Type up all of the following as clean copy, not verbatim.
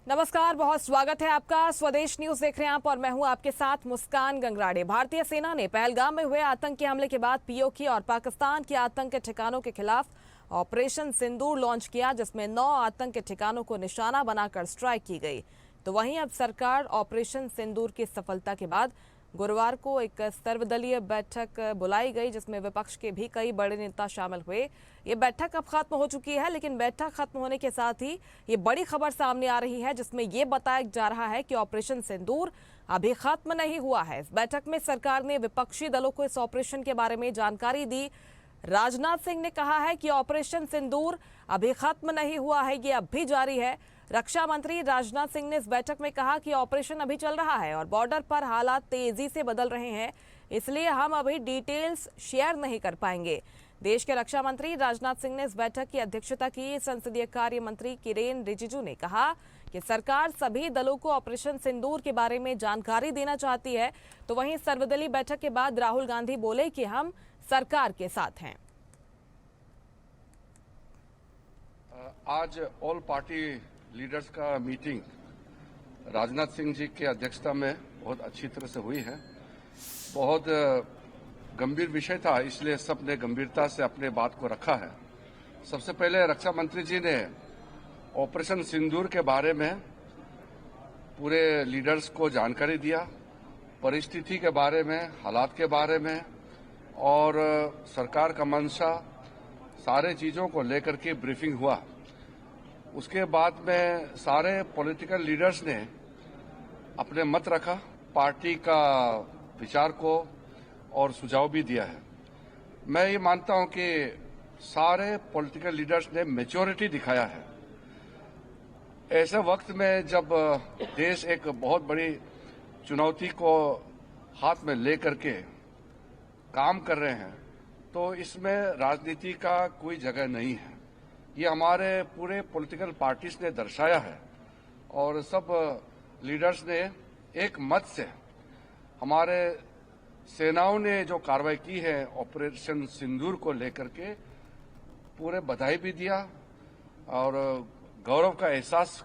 नमस्कार, बहुत स्वागत है आपका। स्वदेश न्यूज देख रहे हैं आप और मैं हूं आपके साथ मुस्कान गंगराड़े। भारतीय सेना ने पहलगाम में हुए आतंकी हमले के बाद पीओके और पाकिस्तान के आतंक के ठिकानों के खिलाफ ऑपरेशन सिंदूर लॉन्च किया, जिसमें 9 आतंक के ठिकानों को निशाना बनाकर स्ट्राइक की गई। तो वहीं अब सरकार ऑपरेशन सिंदूर की सफलता के बाद गुरुवार को एक सर्वदलीय बैठक बुलाई गई, जिसमें विपक्ष के भी कई बड़े नेता शामिल हुए। ये बैठक अब खत्म हो चुकी है, लेकिन बैठक खत्म होने के साथ ही ये बड़ी खबर सामने आ रही है, जिसमें ये बताया जा रहा है कि ऑपरेशन सिंदूर अभी खत्म नहीं हुआ है। इस बैठक में सरकार ने विपक्षी दलों को इस ऑपरेशन के बारे में जानकारी दी। राजनाथ सिंह ने कहा है कि ऑपरेशन सिंदूर अभी खत्म नहीं हुआ है, ये अब भी जारी है। रक्षा मंत्री राजनाथ सिंह ने इस बैठक में कहा कि ऑपरेशन अभी चल रहा है और बॉर्डर पर हालात तेजी से बदल रहे हैं, इसलिए हम अभी डिटेल्स शेयर नहीं कर पाएंगे। देश के रक्षा मंत्री राजनाथ सिंह ने इस बैठक की अध्यक्षता की। संसदीय कार्य मंत्री किरेन रिजिजू ने कहा कि सरकार सभी दलों को ऑपरेशन सिंदूर के बारे में जानकारी देना चाहती है। तो वहीं सर्वदलीय बैठक के बाद राहुल गांधी बोले कि हम सरकार के साथ हैं। आज ऑल पार्टी लीडर्स का मीटिंग राजनाथ सिंह जी की अध्यक्षता में बहुत अच्छी तरह से हुई है। बहुत गंभीर विषय था, इसलिए सबने गंभीरता से अपने बात को रखा है। सबसे पहले रक्षा मंत्री जी ने ऑपरेशन सिंदूर के बारे में पूरे लीडर्स को जानकारी दिया, परिस्थिति के बारे में, हालात के बारे में और सरकार का मंशा, सारे चीजों को लेकर के ब्रीफिंग हुआ। उसके बाद में सारे पॉलिटिकल लीडर्स ने अपने मत रखा, पार्टी का विचार को और सुझाव भी दिया है। मैं ये मानता हूं कि सारे पॉलिटिकल लीडर्स ने मैच्योरिटी दिखाया है। ऐसे वक्त में जब देश एक बहुत बड़ी चुनौती को हाथ में लेकर के काम कर रहे हैं, तो इसमें राजनीति का कोई जगह नहीं है। ये हमारे पूरे पॉलिटिकल पार्टीज ने दर्शाया है और सब लीडर्स ने एक मत से हमारे सेनाओं ने जो कार्रवाई की है ऑपरेशन सिंदूर को लेकर के पूरे बधाई भी दिया और गौरव का एहसास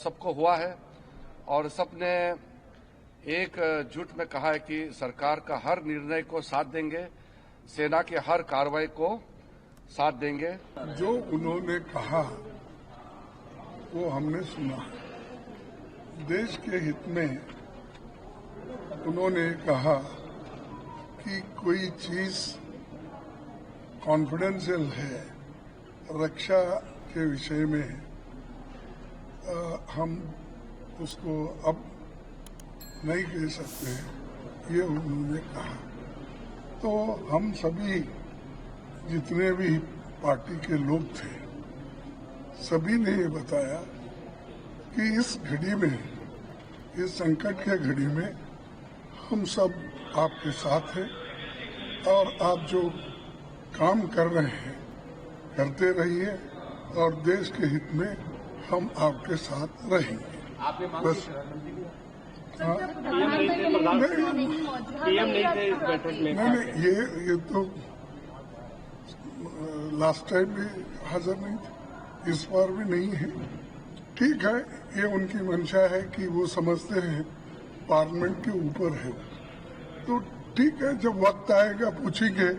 सबको हुआ है और सबने एक जुट में कहा है कि सरकार का हर निर्णय को साथ देंगे, सेना के हर कार्रवाई को साथ देंगे। जो उन्होंने कहा वो हमने सुना। देश के हित में उन्होंने कहा कि कोई चीज कॉन्फिडेंशियल है रक्षा के विषय में, हम उसको अब नहीं कह सकते हैं, ये उन्होंने कहा। तो हम सभी जितने भी पार्टी के लोग थे, सभी ने ये बताया कि इस घड़ी में, इस संकट के घड़ी में हम सब आपके साथ हैं और आप जो काम कर रहे हैं करते रहिए और देश के हित में हम आपके साथ रहेंगे। बस नहीं, ये तो लास्ट टाइम भी हाजिर नहीं थे, इस बार भी नहीं है। ठीक है, ये उनकी मंशा है कि वो समझते हैं पार्लियामेंट के ऊपर है, तो ठीक है, जब वक्त आएगा पूछेंगे।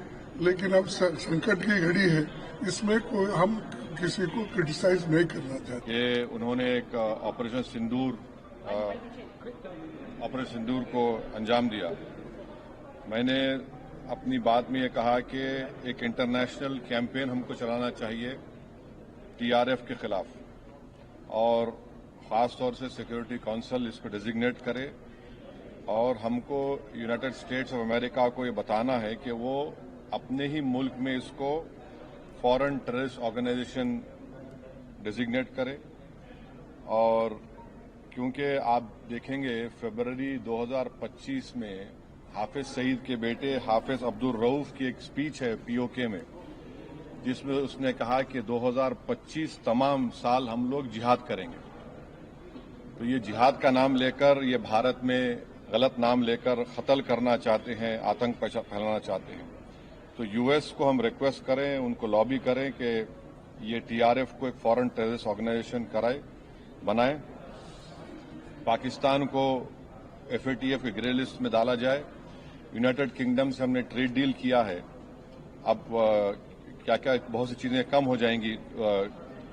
लेकिन अब संकट की घड़ी है, इसमें कोई हम किसी को क्रिटिसाइज नहीं करना चाहते। ये उन्होंने एक ऑपरेशन सिंदूर को अंजाम दिया। मैंने अपनी बात में ये कहा कि एक इंटरनेशनल कैंपेन हमको चलाना चाहिए टीआरएफ के खिलाफ, और खास तौर से सिक्योरिटी काउंसिल इसको डेजिग्नेट करे और हमको यूनाइटेड स्टेट्स ऑफ अमेरिका को ये बताना है कि वो अपने ही मुल्क में इसको फॉरेन टेररिस्ट ऑर्गेनाइजेशन डेजिग्नेट करे। और क्योंकि आप देखेंगे फरवरी 2025 में हाफिज सईद के बेटे हाफिज अब्दुल रऊफ की एक स्पीच है पीओके में, जिसमें उसने कहा कि 2025 तमाम साल हम लोग जिहाद करेंगे। तो ये जिहाद का नाम लेकर, ये भारत में गलत नाम लेकर कत्ल करना चाहते हैं, आतंक फैलाना चाहते हैं। तो यूएस को हम रिक्वेस्ट करें, उनको लॉबी करें कि ये टीआरएफ को एक फॉरेन टेररिस्ट ऑर्गेनाइजेशन बनाए पाकिस्तान को FATF के ग्रे लिस्ट में डाला जाए। यूनाइटेड किंगडम से हमने ट्रेड डील किया है, अब क्या क्या बहुत सी चीजें कम हो जाएंगी,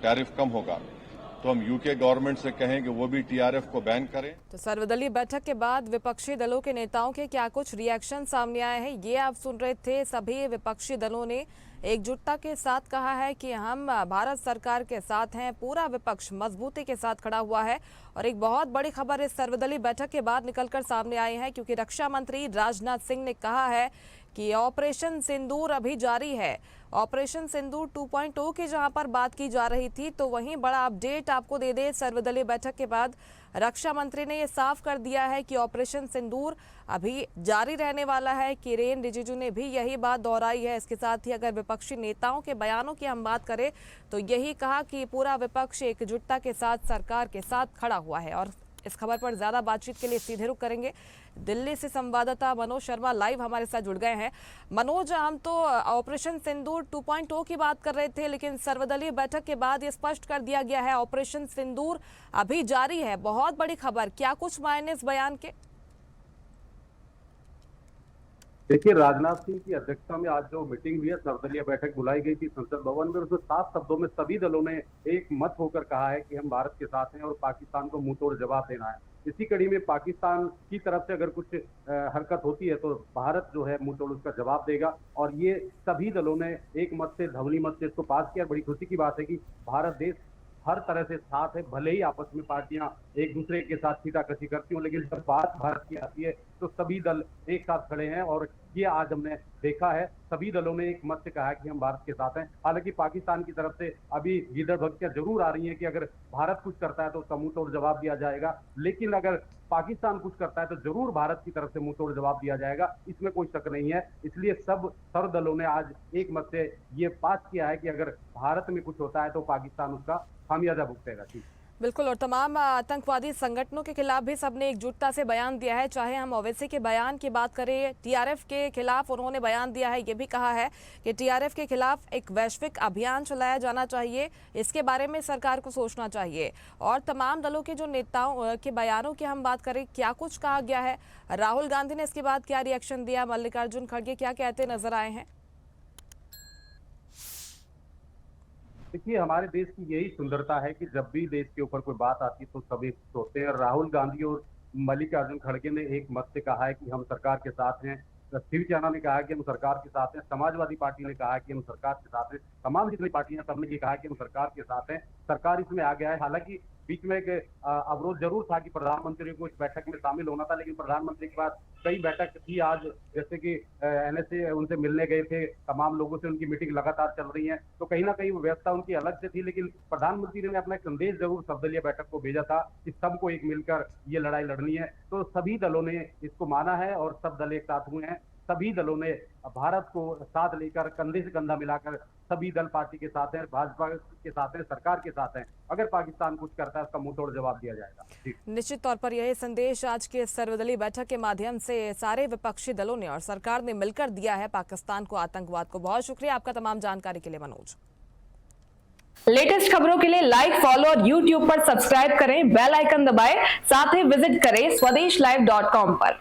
टैरिफ कम होगा, तो हम UK गवर्नमेंट से कहें कि वो भी TRF को बैन करें। तो सर्वदलीय बैठक के बाद विपक्षी दलों के नेताओं के क्या कुछ रिएक्शन सामने आए हैं, ये आप सुन रहे थे। सभी विपक्षी दलों ने एकजुटता के साथ कहा है कि हम भारत सरकार के साथ हैं, पूरा विपक्ष मजबूती के साथ खड़ा हुआ है। और एक बहुत बड़ी खबर इस सर्वदलीय बैठक के बाद निकलकर सामने आई है, क्योंकि रक्षा मंत्री राजनाथ सिंह ने कहा है कि ऑपरेशन सिंदूर अभी जारी है। ऑपरेशन सिंदूर 2.0 की जहां पर बात की जा रही थी, तो वहीं बड़ा अपडेट आपको दे दे, सर्वदलीय बैठक के बाद रक्षा मंत्री ने यह साफ कर दिया है कि ऑपरेशन सिंदूर अभी जारी रहने वाला है। किरेन रिजिजू ने भी यही बात दोहराई है। इसके साथ ही अगर विपक्षी नेताओं के बयानों की हम बात करें तो यही कहा कि पूरा विपक्ष एकजुटता के साथ सरकार के साथ खड़ा हुआ है। और इस खबर पर ज्यादा बातचीत के लिए सीधे रुख करेंगे, दिल्ली से संवाददाता मनोज शर्मा लाइव हमारे साथ जुड़ गए हैं। मनोज, हम तो ऑपरेशन सिंदूर 2.0 की बात कर रहे थे, लेकिन सर्वदलीय बैठक के बाद ये स्पष्ट कर दिया गया है ऑपरेशन सिंदूर अभी जारी है। बहुत बड़ी खबर, क्या कुछ मायने इस बयान के? देखिए, राजनाथ सिंह की अध्यक्षता में आज जो मीटिंग हुई है, सर्वदलीय बैठक बुलाई गई थी संसद भवन में, उसमें साफ शब्दों में सभी दलों ने एक मत होकर कहा है कि हम भारत के साथ हैं और पाकिस्तान को मुंहतोड़ जवाब देना है। इसी कड़ी में पाकिस्तान की तरफ से अगर कुछ हरकत होती है तो भारत जो है मुंहतोड़ उसका जवाब देगा। और ये सभी दलों ने एक मत से, ध्वनि मत से इसको पास किया। बड़ी खुशी की बात है कि भारत देश हर तरह से साथ है, भले ही आपस में पार्टियां एक दूसरे के साथ छीटाकशी करती हूँ, लेकिन जब बात भारत की आती है तो सभी दल एक साथ खड़े हैं। और ये आज हमने देखा है, सभी दलों ने एक मत से कहा कि हम भारत के साथ हैं। हालांकि पाकिस्तान की तरफ से अभी गीदड़ भगतियां जरूर आ रही हैं कि अगर भारत कुछ करता है तो उसका मुंह तोड़ जवाब दिया जाएगा, लेकिन अगर पाकिस्तान कुछ करता है तो जरूर भारत की तरफ से मुंह तोड़ जवाब दिया जाएगा, इसमें कोई शक नहीं है। इसलिए सर्व दलों ने आज एक मत से ये पास किया है कि अगर भारत में कुछ होता है तो पाकिस्तान उसका खामियाजा भुगतेगा। बिल्कुल, और तमाम आतंकवादी संगठनों के खिलाफ भी सबने एकजुटता से बयान दिया है। चाहे हम ओवैसी के बयान की बात करें, TRF के खिलाफ उन्होंने बयान दिया है, ये भी कहा है कि TRF के खिलाफ एक वैश्विक अभियान चलाया जाना चाहिए, इसके बारे में सरकार को सोचना चाहिए। और तमाम दलों के जो नेताओं के बयानों की हम बात करें, क्या कुछ कहा गया है, राहुल गांधी ने इसके बाद क्या रिएक्शन दिया, मल्लिकार्जुन खड़गे क्या कहते नजर आए हैं? देखिए, हमारे देश की यही सुंदरता है कि जब भी देश के ऊपर कोई बात आती है तो सभी सोचते हैं। राहुल गांधी और मल्लिकार्जुन खड़गे ने एक मत से कहा है कि हम सरकार के साथ हैं। शिवसेना ने कहा कि हम सरकार के साथ हैं। समाजवादी पार्टी ने कहा कि हम सरकार के साथ हैं। तमाम जितनी पार्टियां सबने ये कहा कि हम सरकार के साथ हैं। सरकार इसमें आ गया है। हालांकि बीच में एक अवरोध जरूर था कि प्रधानमंत्री को इस बैठक में शामिल होना था, लेकिन प्रधानमंत्री के पास कई बैठक थी आज, जैसे कि NSA उनसे मिलने गए थे, तमाम लोगों से उनकी मीटिंग लगातार चल रही है, तो कहीं ना कहीं व्यवस्था उनकी अलग से थी। लेकिन प्रधानमंत्री ने अपना एक संदेश जरूर सर्वदलीय बैठक को भेजा था कि सबको एक मिलकर ये लड़ाई लड़नी है। तो सभी दलों ने इसको माना है और सब दल एक साथ हुए हैं। सभी दलों ने भारत को साथ लेकर कंधे से कंधा मिलाकर सभी दल पार्टी के साथ हैं, भाजपा के साथ हैं, सरकार के साथ हैं। अगर पाकिस्तान कुछ करता है उसका मुंह तोड़ जवाब दिया जाएगा। निश्चित तौर पर यही संदेश आज के सर्वदलीय बैठक के माध्यम से सारे विपक्षी दलों ने और सरकार ने मिलकर दिया है पाकिस्तान को, आतंकवाद को। बहुत शुक्रिया आपका तमाम जानकारी के लिए मनोज। लेटेस्ट खबरों के लिए लाइक, फॉलो और YouTube पर सब्सक्राइब करें, बेल आइकन दबाएं, साथ ही विजिट करें swedishlive.com पर।